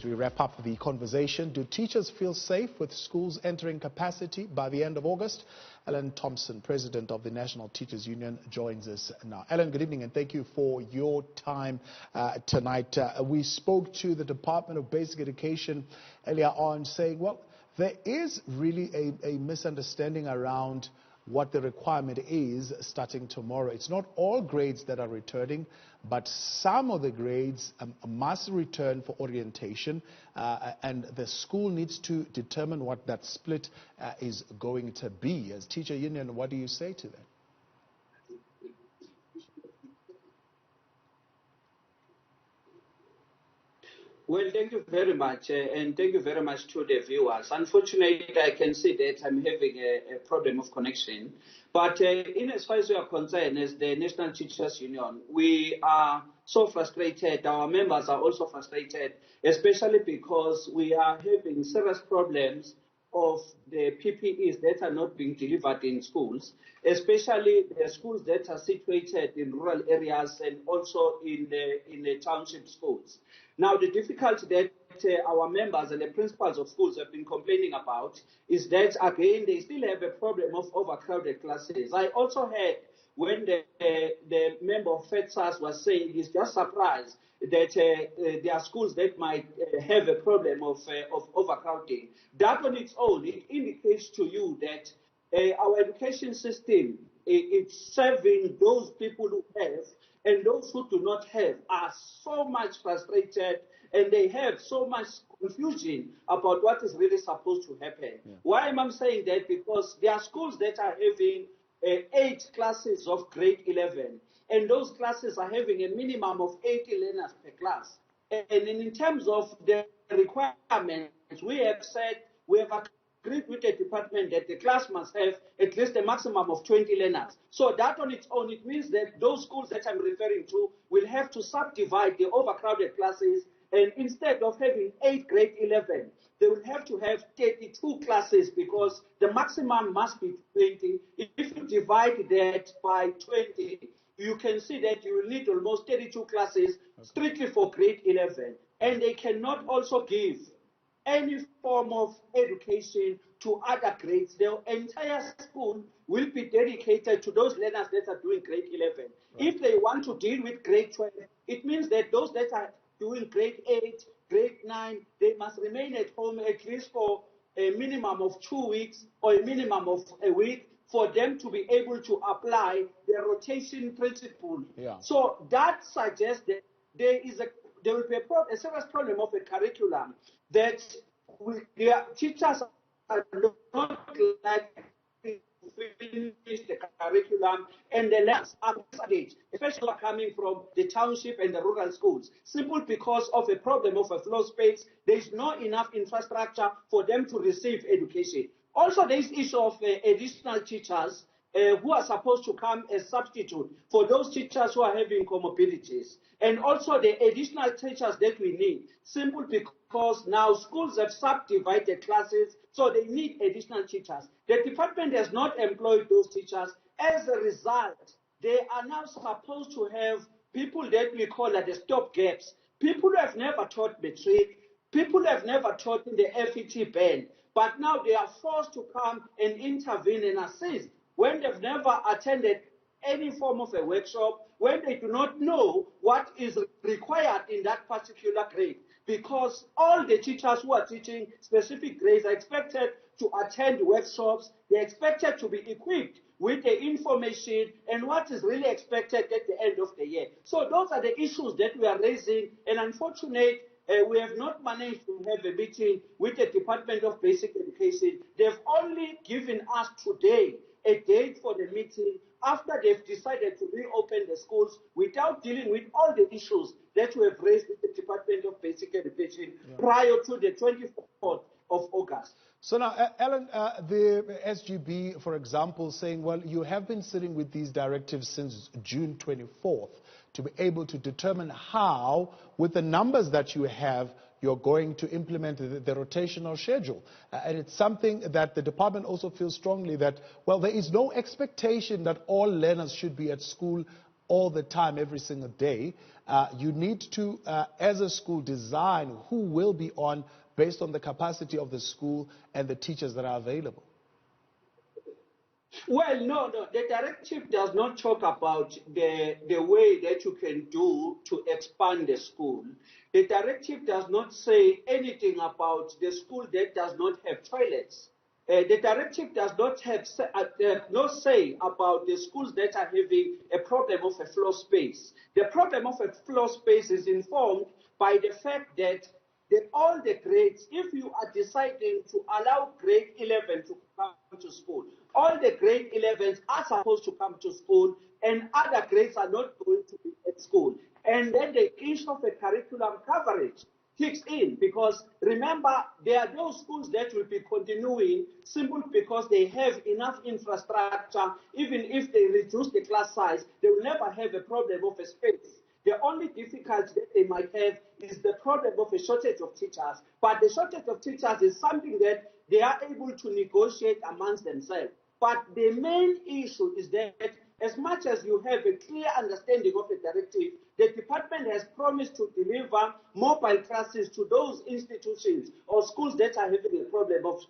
As we wrap up the conversation, do teachers feel safe with schools entering capacity by the end of August? Allen Thompson, president of the National Teachers Union, joins us now. Allen, good evening and thank you for your time tonight. We spoke to the Department of Basic Education earlier on saying, well, there is really a misunderstanding around what the requirement is starting tomorrow. It's not all grades that are returning, but some of the grades must return for orientation, and the school needs to determine what that split is going to be. As teacher union, what do you say to that? Well, thank you very much, and thank you very much to the viewers. Unfortunately, I can see that I'm having a problem of connection. But in as far as we are concerned, as the National Teachers Union, we are so frustrated. Our members are also frustrated, especially because we are having serious problems of the PPEs that are not being delivered in schools, especially the schools that are situated in rural areas and also in the township schools. Now, the difficulty that our members and the principals of schools have been complaining about is that, again, they still have a problem of overcrowded classes. I also heard when the member of FEDSAS was saying he's just surprised that there are schools that might have a problem of overcrowding. That on its own, it indicates to you that our education system, it's serving those people who have, and those who do not have are so much frustrated, and they have so much confusion about what is really supposed to happen. Yeah. Why am I saying that? Because there are schools that are having 8 classes of grade 11, and those classes are having a minimum of 80 learners per class. And in terms of the requirements, we have said, we have agreed with the department that the class must have at least a maximum of 20 learners. So that on its own, it means that those schools that I'm referring to will have to subdivide the overcrowded classes, and instead of having 8 grade 11, they will have to have 32 classes because the maximum must be 20. If you divide that by 20, you can see that you will need almost 32 classes strictly for grade 11. And they cannot also give any form of education to other grades. The entire school will be dedicated to those learners that are doing grade 11. Right. If they want to deal with grade 12, it means that those that are doing grade 8, grade 9, they must remain at home at least for a minimum of 2 weeks or a minimum of a week for them to be able to apply the rotation principle. Yeah. So that suggests that there will be a serious problem of a curriculum that their teachers are not likely to finish the curriculum, and the last stage, especially coming from the township and the rural schools, simply because of a problem of a floor space. There is not enough infrastructure for them to receive education. Also, there is issue of additional teachers who are supposed to come as substitute for those teachers who are having comorbidities. And also the additional teachers that we need, simply because now schools have subdivided classes, so they need additional teachers. The department has not employed those teachers. As a result, they are now supposed to have people that we call the stopgaps, people who have never taught matric, people who have never taught in the FET band, but now they are forced to come and intervene and assist when they've never attended any form of a workshop, when they do not know what is required in that particular grade. Because all the teachers who are teaching specific grades are expected to attend workshops, they're expected to be equipped with the information and what is really expected at the end of the year. So those are the issues that we are raising, and unfortunately, we have not managed to have a meeting with the Department of Basic Education. They've only given us today a date for the meeting after they've decided to reopen the schools without dealing with all the issues that we have raised with the Department of Basic Education prior to the 24th of August. So now, Allen, the SGB, for example, saying, well, you have been sitting with these directives since June 24th to be able to determine how, with the numbers that you have, you're going to implement the rotational schedule. And it's something that the department also feels strongly that, well, there is no expectation that all learners should be at school all the time, every single day. You need to, as a school, design who will be on based on the capacity of the school and the teachers that are available. Well, no. The directive does not talk about the way that you can do to expand the school. The directive does not say anything about the school that does not have toilets. The directive does not have no say about the schools that are having a problem of a floor space. The problem of a floor space is informed by the fact that all the grades, if you are deciding to allow grade 11 to come to school, all the grade 11s are supposed to come to school and other grades are not going to be at school. And then the issue of a curriculum coverage kicks in, because remember, there are those schools that will be continuing simply because they have enough infrastructure. Even if they reduce the class size, they will never have a problem of a space. The only difficulty that they might have is the problem of a shortage of teachers. But the shortage of teachers is something that they are able to negotiate amongst themselves. But the main issue is that as much as you have a clear understanding of the directive, the department has promised to deliver mobile classes to those institutions or schools that are having a problem of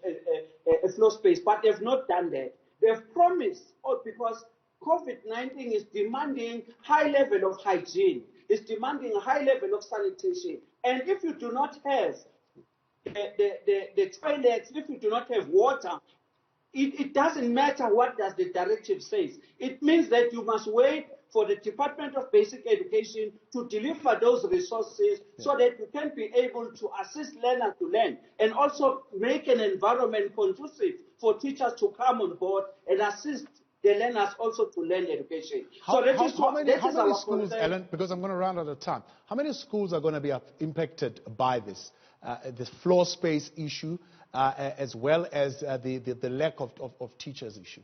a floor space, but they've not done that. They've promised, because COVID-19 is demanding high level of hygiene, it's demanding a high level of sanitation. And if you do not have the toilets, if you do not have water, it doesn't matter what does the directive says. It means that you must wait for the Department of Basic Education to deliver those resources so that you can be able to assist learners to learn and also make an environment conducive for teachers to come on board and assist the learners also to learn education. How many schools, Allen, because I'm going to run out of time, how many schools are going to be impacted by this floor space issue, as well as the lack of teachers issue?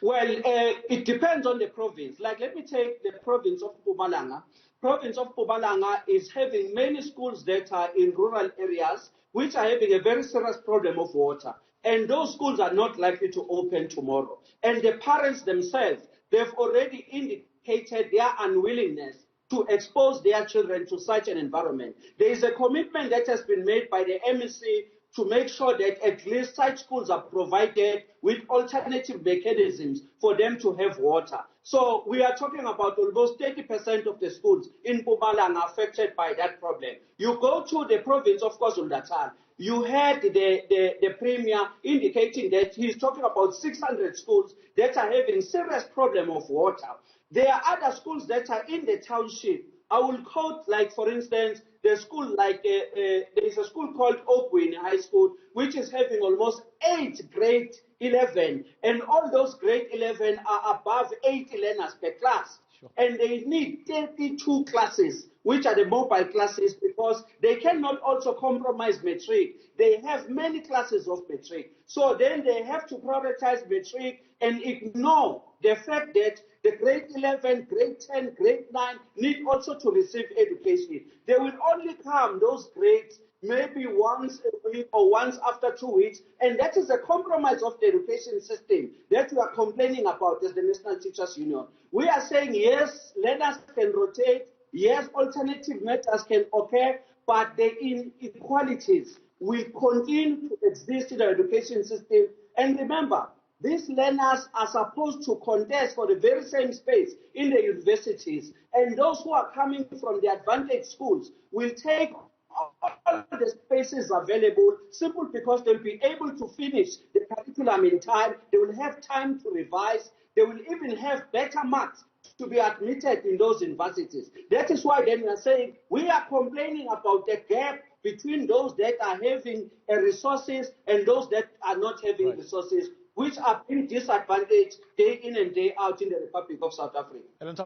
Well, it depends on the province. Like, let me take the province of Mpumalanga. Province of Mpumalanga is having many schools that are in rural areas, which are having a very serious problem of water. And those schools are not likely to open tomorrow. And the parents themselves, they've already indicated their unwillingness to expose their children to such an environment. There is a commitment that has been made by the MEC to make sure that at least such schools are provided with alternative mechanisms for them to have water. So we are talking about almost 30% of the schools in Mpumalanga affected by that problem. You go to the province of KwaZulu-Natal, you had the Premier indicating that he's talking about 600 schools that are having serious problem of water. There are other schools that are in the township. I will quote, like, for instance, the school, like, there is a school called Oakwood High School, which is having almost 8 grade 11, and all those grade 11 are above 80 learners per class. Sure. And they need 32 classes, which are the mobile classes, because they cannot also compromise matric. They have many classes of matric. So then they have to prioritize matric and ignore the fact that the grade 11, grade 10, grade 9 need also to receive education. They will only come, those grades, maybe once a week or once after 2 weeks, and that is a compromise of the education system that we are complaining about as the National Teachers Union. We are saying, yes, learners can rotate, yes, alternative methods can occur, but the inequalities will continue to exist in the education system. And remember, these learners are supposed to contest for the very same space in the universities, and those who are coming from the advantaged schools will take all the spaces available simply because they'll be able to finish the curriculum in time, they will have time to revise, they will even have better marks to be admitted in those universities. That is why then we are saying we are complaining about the gap between those that are having resources and those that are not having resources, which are being disadvantaged day in and day out in the Republic of South Africa.